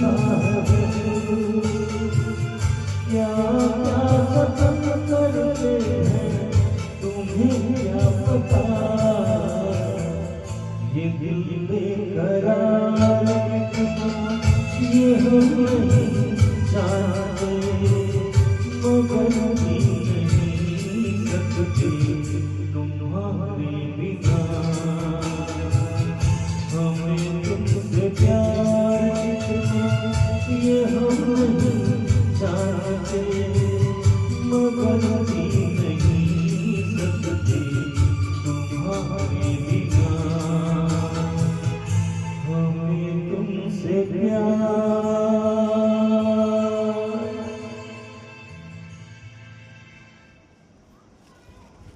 क्या क्या सपन करते हैं तुम्हें क्या पता, ये दिल बेकरार ये हम नहीं जानते, मगर जी नहीं सकते तुम